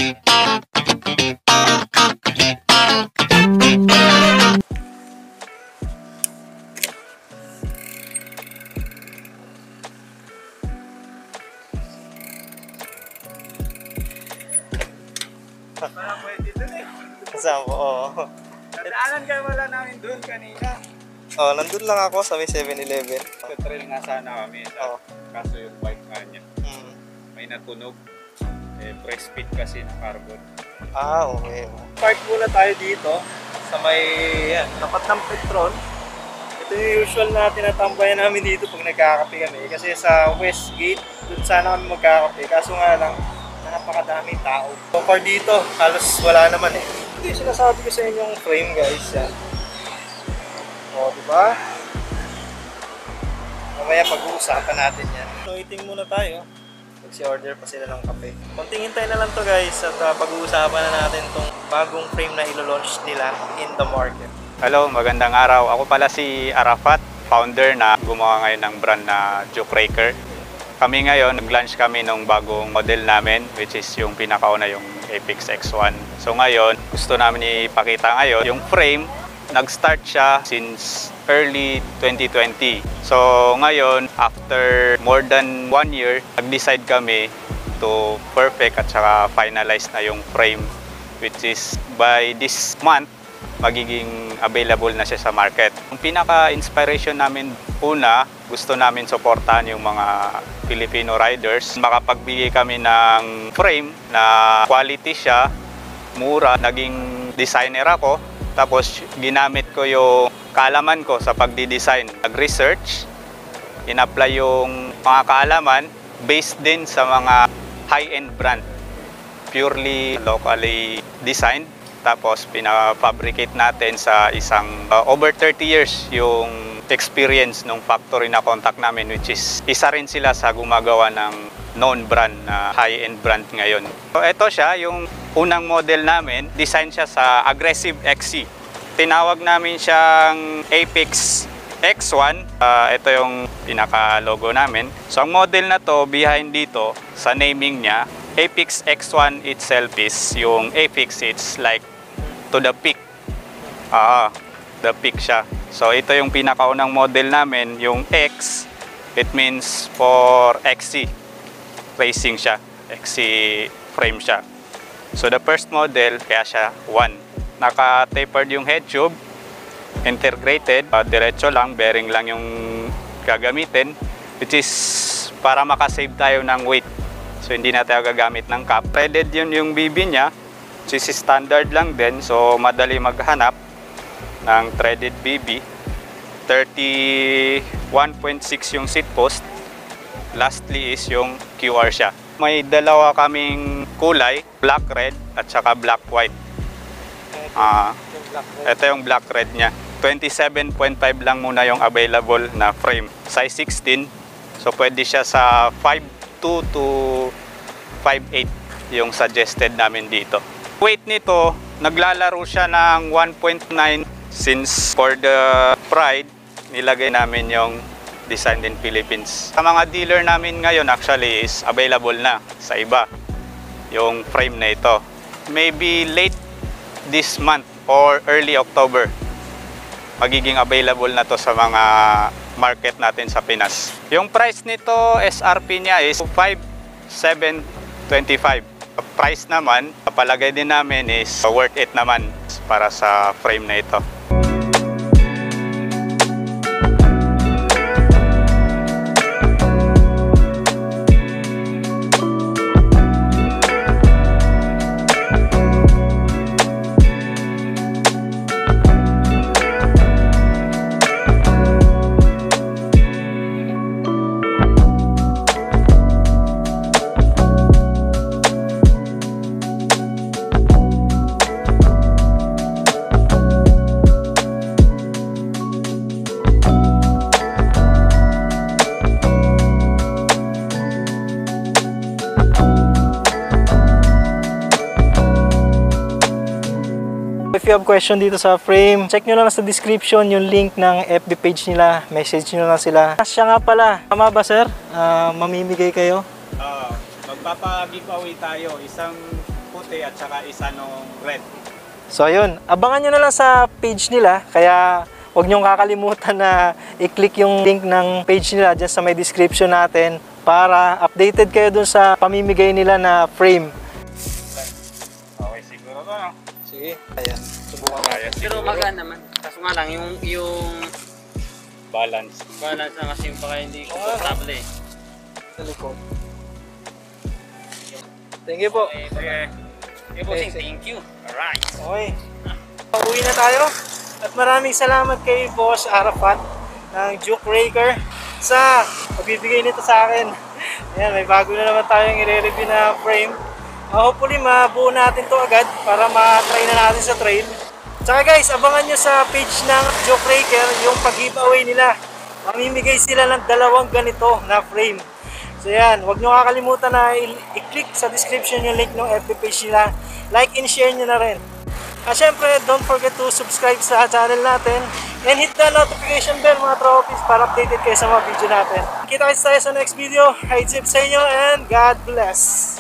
Parang pwede dun eh. Kasama ko, oo. Nadaanan kayo wala namin dun kanina. Oh, nandun lang ako sa may 7-Eleven. Trail nga sana kami. Oo. Kaso yung bike nga niya. Mm. May natunog. Press fit kasi ng carbon. Ah, okay. Park muna tayo dito sa may tapat ng Petron. Ito yung usual na tinatambayan namin dito pag nagkakape kami. Kasi sa Westgate, dun sana kami magkakape. Kaso nga lang, napakadaming tao. So far dito, halos wala naman eh. Ito yung sinasabi ko sa inyong frame guys. Yan. O, diba? Mamaya pag-uusapan natin yan. So, eating muna tayo. Mag-order pa sila ng kape. Konting hintay na lang to guys at pag-uusapan na natin tong bagong frame na ilo-launch nila in the market. Hello, magandang araw. Ako pala si Arafat, founder na gumawa ngayon ng brand na Jukeraker. Kami ngayon, nag-launch kami ng bagong model namin, which is yung pinakauna, yung Apex X1. So ngayon, gusto namin ipakita ngayon yung frame. Nag-start siya since early 2020. So ngayon, after more than 1 year, nag-decide kami to perfect at saka finalize na yung frame, which is by this month, magiging available na siya sa market. Ang pinaka-inspiration namin una, gusto namin suportahan yung mga Filipino riders. Makapagbigay kami ng frame na quality siya, mura. Naging designer ako, tapos ginamit ko yung kaalaman ko sa pagdi-design. Nag-research, in-apply yung mga kaalaman based din sa mga high-end brand. Purely locally designed. Tapos pina-fabricate natin sa isang over 30 years yung experience ng factory na contact namin, which is isa rin sila sa gumagawa ng known brand na high-end brand ngayon. So ito siya, yung unang model namin, design siya sa Aggressive XC. Tinawag namin siyang Apex X1. Ito yung pinaka-logo namin. So ang model na to, behind dito, sa naming niya, Apex X1 itself is yung Apex, it's like to the peak. The peak siya. So ito yung pinakaunang model namin, yung X, it means for XC. Racing siya, XC frame siya. So the first model, kaya siya 1. Naka-tapered yung head tube, integrated, diretso lang, bearing lang yung gagamitin, which is para makasave tayo ng weight. So hindi na tayo gagamit ng cap. Threaded yun yung BB niya, which is standard lang din, so madali maghanap ng threaded BB. 31.6 yung seat post. Lastly is yung QR siya. May dalawa kaming kulay, black red at saka black white. Ito yung black red niya. 27.5 lang muna yung available na frame. Size 16. So pwede siya sa 5'2 to 5'8 yung suggested namin dito. Weight nito, naglalaro siya ng 1.9. Since for the Pride, nilagay namin yung Design in Philippines. Sa mga dealer namin ngayon actually is available na sa iba yung frame na ito. Maybe late this month or early October, magiging available na to sa mga market natin sa Pinas. Yung price nito, SRP niya is 5,725. Price naman, palagay din namin is worth it naman para sa frame na ito. If you have question dito sa frame, check nyo lang sa description yung link ng FB page nila. Message nyo lang sila. Siya nga pala, tama ba sir? Mamimigay kayo? Magpapa-giveaway tayo. Isang puti at saka isa nung red. So ayun, abangan nyo na lang sa page nila. Kaya huwag nyo kakalimutan na i-click yung link ng page nila dyan sa may description natin para updated kayo dun sa pamimigay nila na frame. Okay, siguro to, no? Sige, ayan. Subukan Kaya Pero siguro. magaan naman. Kaso nga lang, yung Balance. balance na kasi yung baka hindi komportable eh. sa likod. Thank you po. Okay. Okay, bossing, thank you. Alright. Okay. Pauwi na tayo. At maraming salamat kay Boss Arafat ng Juke Raker sa pagbibigay nito sa akin. Ayan, may bago na naman tayong i-review na frame. Hopefully mabuo natin to agad para ma-try na natin sa trail. Tsaka guys, abangan nyo sa page ng Juke Raker yung pag-giveaway nila. Mamimigay sila ng 2 ganito na frame. So yan, huwag nyo kakalimutan na i-click sa description yung link ng FB page nila. Like and share nyo na rin. At syempre, don't forget to subscribe sa channel natin and hit the notification bell mga trophies para updated kayo sa mga video natin. Kita kayo tayo sa next video. Ride safe sa inyo and God bless!